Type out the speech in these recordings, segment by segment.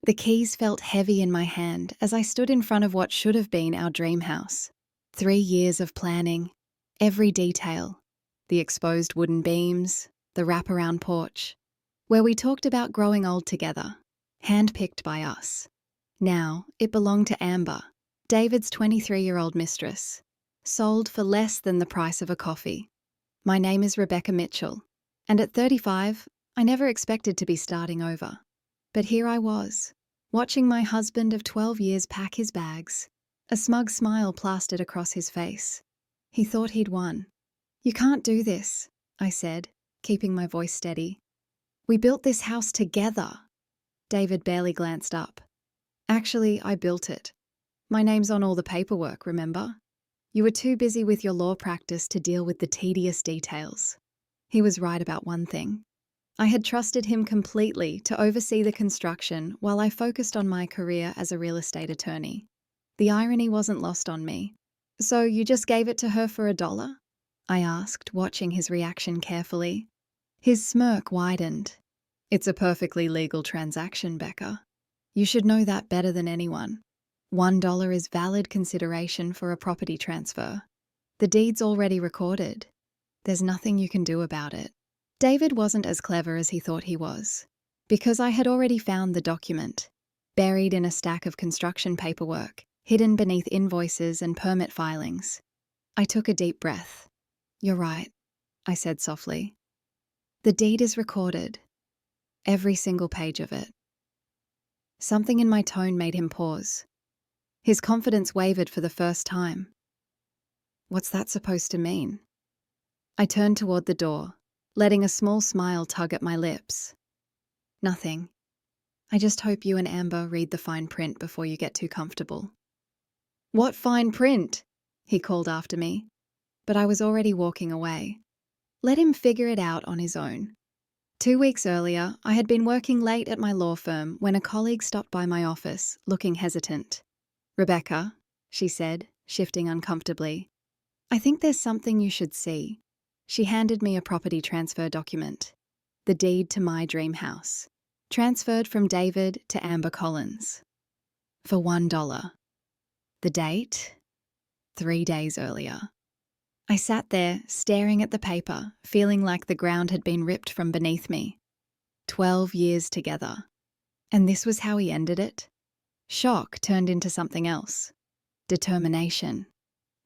The keys felt heavy in my hand as I stood in front of what should have been our dream house. 3 years of planning, every detail, the exposed wooden beams, the wraparound porch, where we talked about growing old together, handpicked by us. Now, it belonged to Amber, David's 23-year-old mistress, sold for less than the price of a coffee. My name is Rebecca Mitchell, and at 35, I never expected to be starting over. But here I was, watching my husband of 12 years pack his bags, a smug smile plastered across his face. He thought he'd won. "You can't do this," I said, keeping my voice steady. "We built this house together." David barely glanced up. "Actually, I built it. My name's on all the paperwork, remember? You were too busy with your law practice to deal with the tedious details." He was right about one thing. I had trusted him completely to oversee the construction while I focused on my career as a real estate attorney. The irony wasn't lost on me. "So you just gave it to her for $1? I asked, watching his reaction carefully. His smirk widened. "It's a perfectly legal transaction, Becca. You should know that better than anyone. $1 is valid consideration for a property transfer. The deed's already recorded. There's nothing you can do about it." David wasn't as clever as he thought he was, because I had already found the document, buried in a stack of construction paperwork, hidden beneath invoices and permit filings. I took a deep breath. "You're right," I said softly. "The deed is recorded. Every single page of it." Something in my tone made him pause. His confidence wavered for the first time. "What's that supposed to mean?" I turned toward the door, letting a small smile tug at my lips. "Nothing. I just hope you and Amber read the fine print before you get too comfortable." "What fine print?" he called after me, but I was already walking away. Let him figure it out on his own. 2 weeks earlier, I had been working late at my law firm when a colleague stopped by my office, looking hesitant. "Rebecca," she said, shifting uncomfortably, "I think there's something you should see." She handed me a property transfer document, the deed to my dream house, transferred from David to Amber Collins. For $1. The date? 3 days earlier. I sat there, staring at the paper, feeling like the ground had been ripped from beneath me. 12 years together. And this was how he ended it? Shock turned into something else. Determination.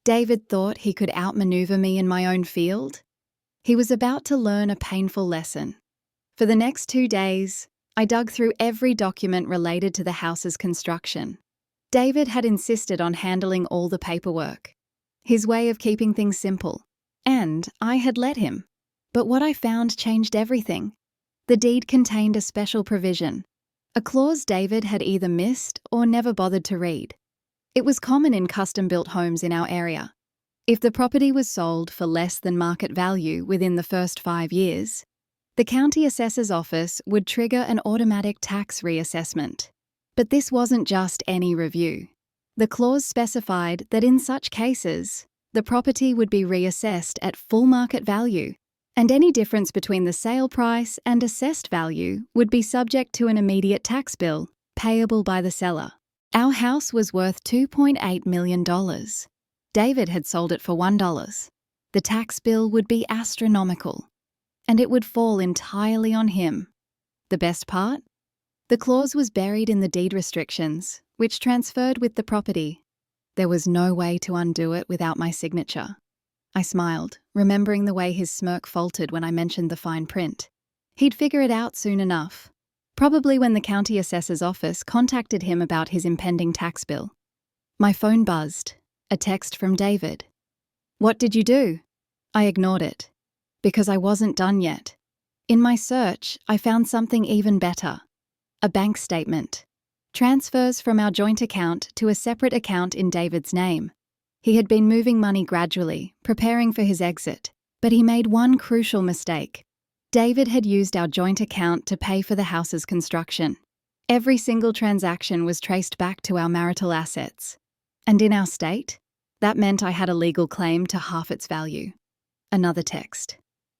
David thought he could outmaneuver me in my own field? He was about to learn a painful lesson. For the next 2 days, I dug through every document related to the house's construction. David had insisted on handling all the paperwork, his way of keeping things simple, and I had let him. But what I found changed everything. The deed contained a special provision, a clause David had either missed or never bothered to read. It was common in custom-built homes in our area. If the property was sold for less than market value within the first 5 years, the county assessor's office would trigger an automatic tax reassessment. But this wasn't just any review. The clause specified that in such cases, the property would be reassessed at full market value, and any difference between the sale price and assessed value would be subject to an immediate tax bill payable by the seller. Our house was worth $2.8 million. David had sold it for $1. The tax bill would be astronomical, and it would fall entirely on him. The best part? The clause was buried in the deed restrictions, which transferred with the property. There was no way to undo it without my signature. I smiled, remembering the way his smirk faltered when I mentioned the fine print. He'd figure it out soon enough, probably when the county assessor's office contacted him about his impending tax bill. My phone buzzed. A text from David. "What did you do?" I ignored it, because I wasn't done yet. In my search, I found something even better. A bank statement. Transfers from our joint account to a separate account in David's name. He had been moving money gradually, preparing for his exit, but he made one crucial mistake. David had used our joint account to pay for the house's construction. Every single transaction was traced back to our marital assets. And in our state, that meant I had a legal claim to half its value. Another text.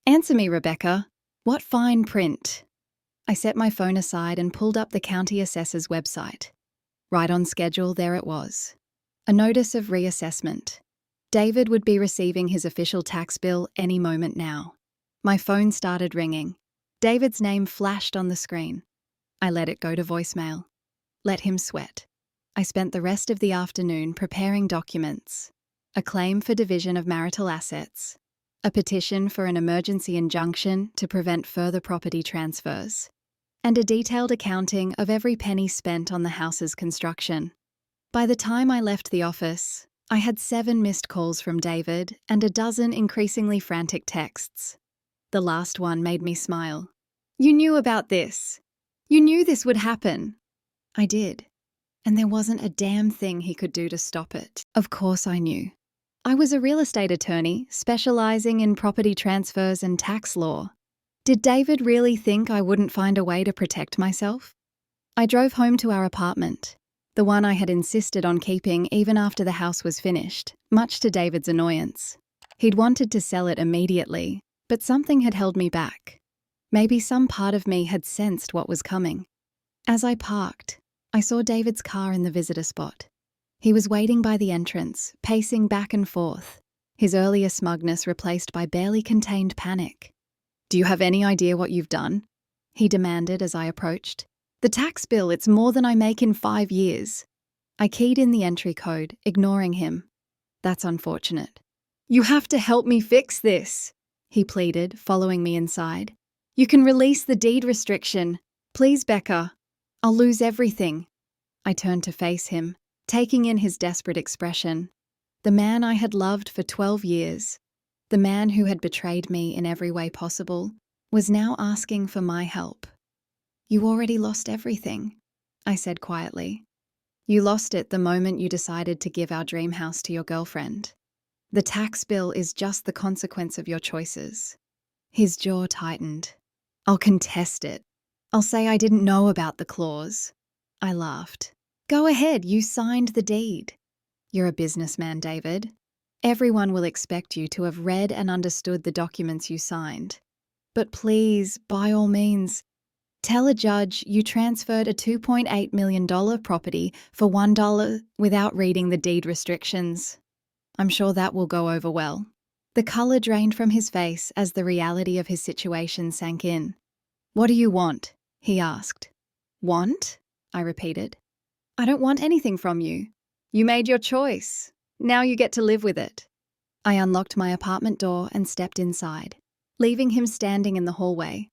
"Answer me, Rebecca. What fine print?" I set my phone aside and pulled up the county assessor's website. Right on schedule, there it was. A notice of reassessment. David would be receiving his official tax bill any moment now. My phone started ringing. David's name flashed on the screen. I let it go to voicemail. Let him sweat. I spent the rest of the afternoon preparing documents. A claim for division of marital assets. A petition for an emergency injunction to prevent further property transfers. And a detailed accounting of every penny spent on the house's construction. By the time I left the office, I had 7 missed calls from David and a dozen increasingly frantic texts. The last one made me smile. "You knew about this. You knew this would happen." I did. And there wasn't a damn thing he could do to stop it. Of course I knew. I was a real estate attorney specializing in property transfers and tax law. Did David really think I wouldn't find a way to protect myself? I drove home to our apartment, the one I had insisted on keeping even after the house was finished, much to David's annoyance. He'd wanted to sell it immediately, but something had held me back. Maybe some part of me had sensed what was coming. As I parked, I saw David's car in the visitor spot. He was waiting by the entrance, pacing back and forth, his earlier smugness replaced by barely contained panic. "Do you have any idea what you've done?" he demanded as I approached. "The tax bill, it's more than I make in 5 years." I keyed in the entry code, ignoring him. "That's unfortunate." "You have to help me fix this," he pleaded, following me inside. "You can release the deed restriction. Please, Becca. I'll lose everything." I turned to face him, taking in his desperate expression. The man I had loved for 12 years, the man who had betrayed me in every way possible, was now asking for my help. "You already lost everything," I said quietly. "You lost it the moment you decided to give our dream house to your girlfriend. The tax bill is just the consequence of your choices." His jaw tightened. "I'll contest it. I'll say I didn't know about the clause." I laughed. "Go ahead, you signed the deed. You're a businessman, David. Everyone will expect you to have read and understood the documents you signed. But please, by all means, tell a judge you transferred a $2.8 million property for $1 without reading the deed restrictions. I'm sure that will go over well." The colour drained from his face as the reality of his situation sank in. "What do you want?" he asked. "Want?" I repeated. "I don't want anything from you. You made your choice. Now you get to live with it." I unlocked my apartment door and stepped inside, leaving him standing in the hallway.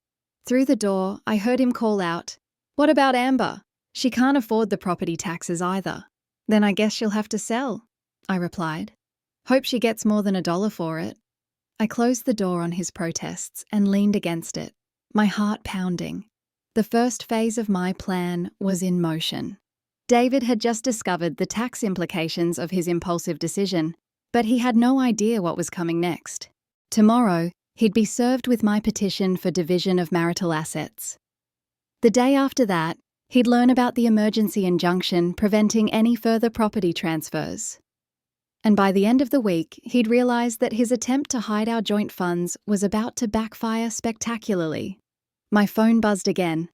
Through the door, I heard him call out, "What about Amber? She can't afford the property taxes either." "Then I guess she'll have to sell," I replied. "Hope she gets more than $1 for it." I closed the door on his protests and leaned against it, my heart pounding. The first phase of my plan was in motion. David had just discovered the tax implications of his impulsive decision, but he had no idea what was coming next. Tomorrow, he'd be served with my petition for division of marital assets. The day after that, he'd learn about the emergency injunction preventing any further property transfers. And by the end of the week, he'd realised that his attempt to hide our joint funds was about to backfire spectacularly. My phone buzzed again.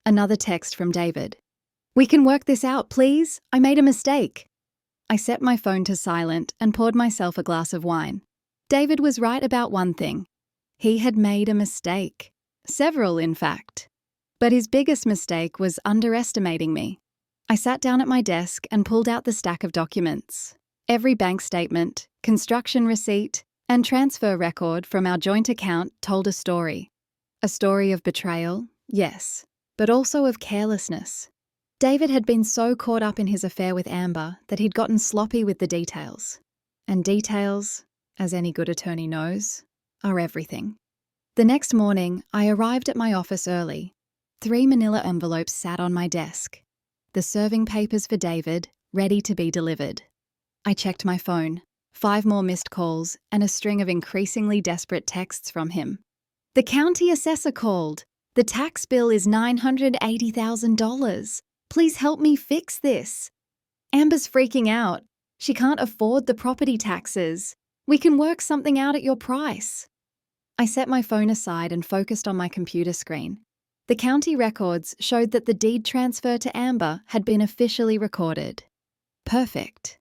Another text from David. "We can work this out, please. I made a mistake." I set my phone to silent and poured myself a glass of wine. David was right about one thing. He had made a mistake. Several, in fact. But his biggest mistake was underestimating me. I sat down at my desk and pulled out the stack of documents. Every bank statement, construction receipt, and transfer record from our joint account told a story. A story of betrayal, yes, but also of carelessness. David had been so caught up in his affair with Amber that he'd gotten sloppy with the details. And details, as any good attorney knows, are everything. The next morning, I arrived at my office early. 3 manila envelopes sat on my desk. The serving papers for David, ready to be delivered. I checked my phone. 5 more missed calls and a string of increasingly desperate texts from him. "The county assessor called. The tax bill is $980,000. Please help me fix this. Amber's freaking out. She can't afford the property taxes. We can work something out at your price." I set my phone aside and focused on my computer screen. The county records showed that the deed transfer to Amber had been officially recorded. Perfect.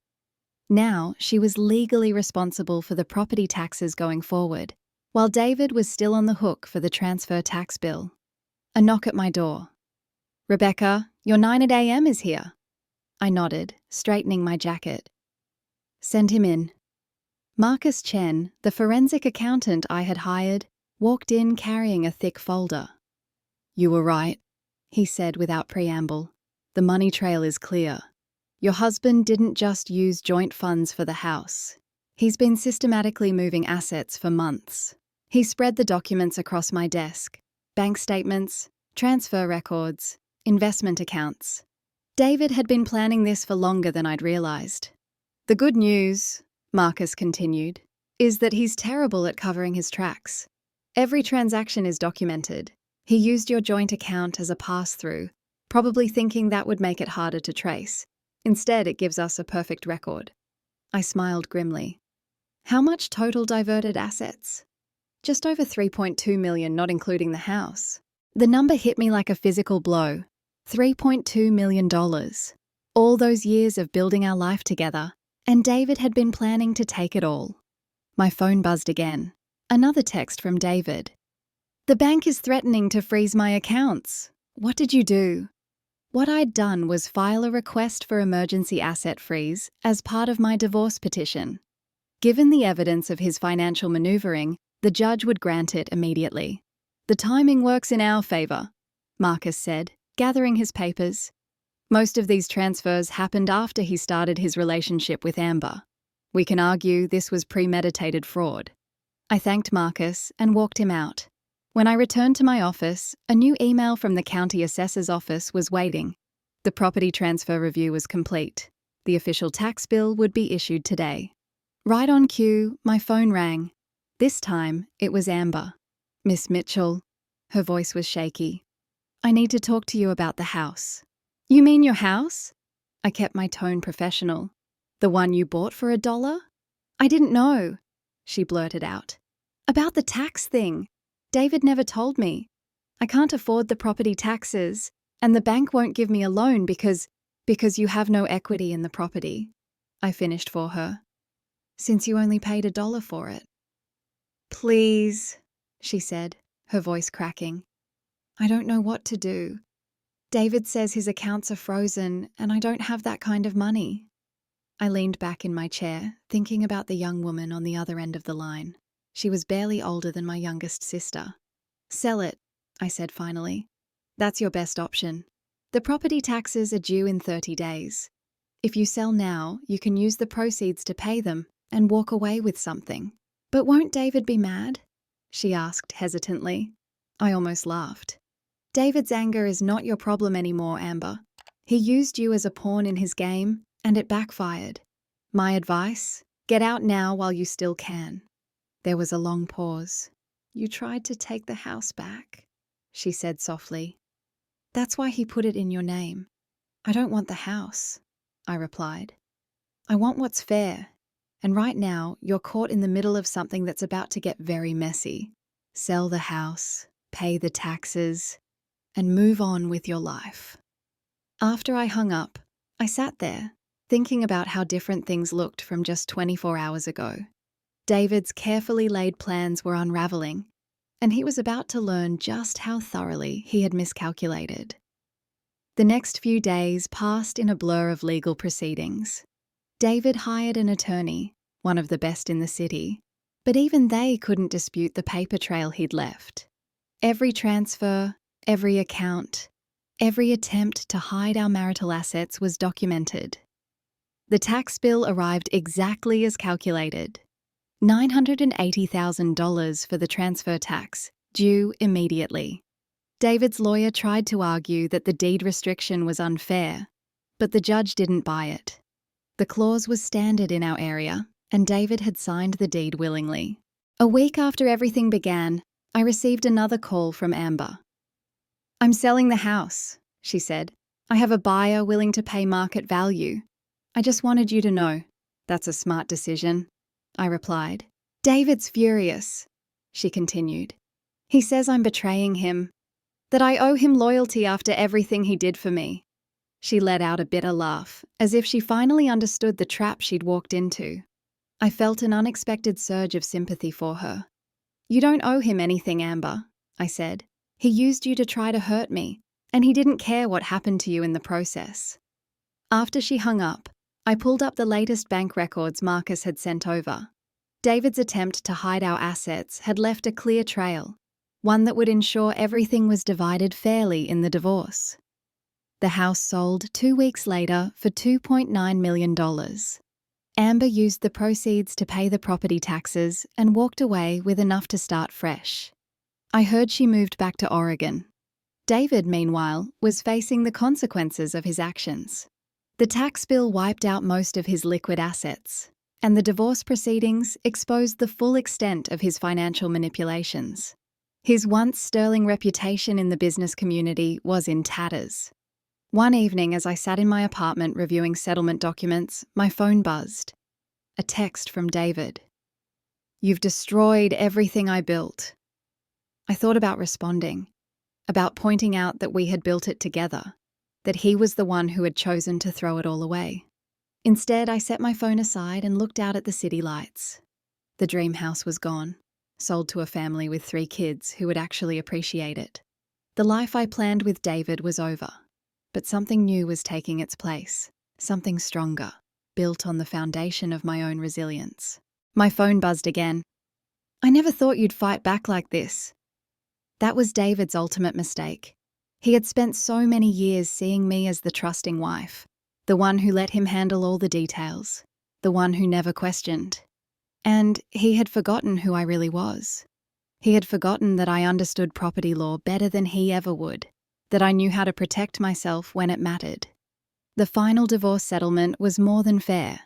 Now she was legally responsible for the property taxes going forward, while David was still on the hook for the transfer tax bill. A knock at my door. "Rebecca, your 9 a.m. is here." I nodded, straightening my jacket. "Send him in." Marcus Chen, the forensic accountant I had hired, walked in carrying a thick folder. "You were right," he said without preamble. "The money trail is clear. Your husband didn't just use joint funds for the house. He's been systematically moving assets for months. He spread the documents across my desk: bank statements, transfer records, investment accounts. David had been planning this for longer than I'd realized. The good news," Marcus continued, "is that he's terrible at covering his tracks. Every transaction is documented. He used your joint account as a pass-through, probably thinking that would make it harder to trace. Instead, it gives us a perfect record." I smiled grimly. "How much total diverted assets?" "Just over 3.2 million, not including the house." The number hit me like a physical blow. $3.2 million. All those years of building our life together, and David had been planning to take it all. My phone buzzed again. Another text from David. "The bank is threatening to freeze my accounts. What did you do?" What I'd done was file a request for emergency asset freeze as part of my divorce petition. Given the evidence of his financial maneuvering, the judge would grant it immediately. "The timing works in our favor," Marcus said, gathering his papers. "Most of these transfers happened after he started his relationship with Amber. We can argue this was premeditated fraud." I thanked Marcus and walked him out. When I returned to my office, a new email from the county assessor's office was waiting. The property transfer review was complete. The official tax bill would be issued today. Right on cue, my phone rang. This time, it was Amber. "Miss Mitchell." Her voice was shaky. "I need to talk to you about the house." "You mean your house?" I kept my tone professional. "The one you bought for $1? I didn't know," she blurted out. "About the tax thing. David never told me. I can't afford the property taxes, and the bank won't give me a loan because you have no equity in the property." I finished for her. "Since you only paid $1 for it." "Please," she said, her voice cracking. "I don't know what to do. David says his accounts are frozen, and I don't have that kind of money." I leaned back in my chair, thinking about the young woman on the other end of the line. She was barely older than my youngest sister. "Sell it," I said finally. "That's your best option. The property taxes are due in 30 days. If you sell now, you can use the proceeds to pay them and walk away with something." "But won't David be mad?" she asked hesitantly. I almost laughed. "David's anger is not your problem anymore, Amber. He used you as a pawn in his game, and it backfired. My advice? Get out now while you still can." There was a long pause. "You tried to take the house back," she said softly. "That's why he put it in your name." "I don't want the house," I replied. "I want what's fair. And right now, you're caught in the middle of something that's about to get very messy. Sell the house, pay the taxes, and move on with your life." After I hung up, I sat there, thinking about how different things looked from just 24 hours ago. David's carefully laid plans were unraveling, and he was about to learn just how thoroughly he had miscalculated. The next few days passed in a blur of legal proceedings. David hired an attorney, one of the best in the city, but even they couldn't dispute the paper trail he'd left. Every transfer, every account, every attempt to hide our marital assets was documented. The tax bill arrived exactly as calculated. $980,000 for the transfer tax, due immediately. David's lawyer tried to argue that the deed restriction was unfair, but the judge didn't buy it. The clause was standard in our area, and David had signed the deed willingly. A week after everything began, I received another call from Amber. "I'm selling the house," she said. "I have a buyer willing to pay market value. I just wanted you to know." "That's a smart decision," I replied. "David's furious," she continued. "He says I'm betraying him." That I owe him loyalty after everything he did for me. She let out a bitter laugh, as if she finally understood the trap she'd walked into. I felt an unexpected surge of sympathy for her. You don't owe him anything, Amber, I said. He used you to try to hurt me, and he didn't care what happened to you in the process. After she hung up, I pulled up the latest bank records Marcus had sent over. David's attempt to hide our assets had left a clear trail, one that would ensure everything was divided fairly in the divorce. The house sold 2 weeks later for $2.9 million. Amber used the proceeds to pay the property taxes and walked away with enough to start fresh. I heard she moved back to Oregon. David, meanwhile, was facing the consequences of his actions. The tax bill wiped out most of his liquid assets, and the divorce proceedings exposed the full extent of his financial manipulations. His once sterling reputation in the business community was in tatters. One evening, as I sat in my apartment reviewing settlement documents, my phone buzzed. A text from David. "You've destroyed everything I built." I thought about responding, about pointing out that we had built it together, that he was the one who had chosen to throw it all away. Instead, I set my phone aside and looked out at the city lights. The dream house was gone, sold to a family with 3 kids who would actually appreciate it. The life I planned with David was over, but something new was taking its place, something stronger, built on the foundation of my own resilience. My phone buzzed again. "I never thought you'd fight back like this." That was David's ultimate mistake. He had spent so many years seeing me as the trusting wife, the one who let him handle all the details, the one who never questioned. And he had forgotten who I really was. He had forgotten that I understood property law better than he ever would, that I knew how to protect myself when it mattered. The final divorce settlement was more than fair,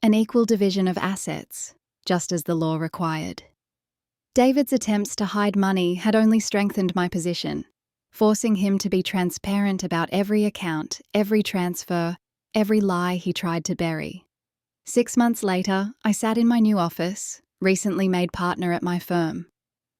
an equal division of assets, just as the law required. David's attempts to hide money had only strengthened my position, forcing him to be transparent about every account, every transfer, every lie he tried to bury. 6 months later, I sat in my new office, recently made partner at my firm.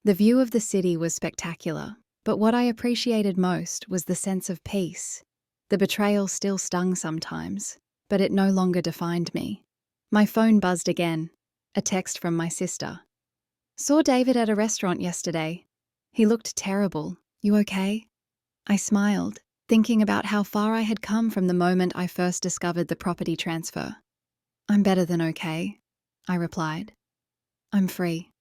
The view of the city was spectacular, but what I appreciated most was the sense of peace. The betrayal still stung sometimes, but it no longer defined me. My phone buzzed again, a text from my sister. "Saw David at a restaurant yesterday. He looked terrible. You okay?" I smiled, thinking about how far I had come from the moment I first discovered the property transfer. "I'm better than okay," I replied. "I'm free."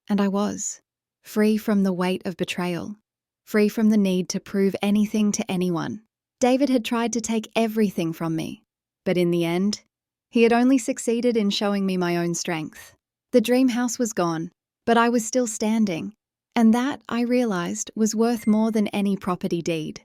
And I was. Free from the weight of betrayal. Free from the need to prove anything to anyone. David had tried to take everything from me, but in the end, he had only succeeded in showing me my own strength. The dream house was gone, but I was still standing, and that, I realized, was worth more than any property deed.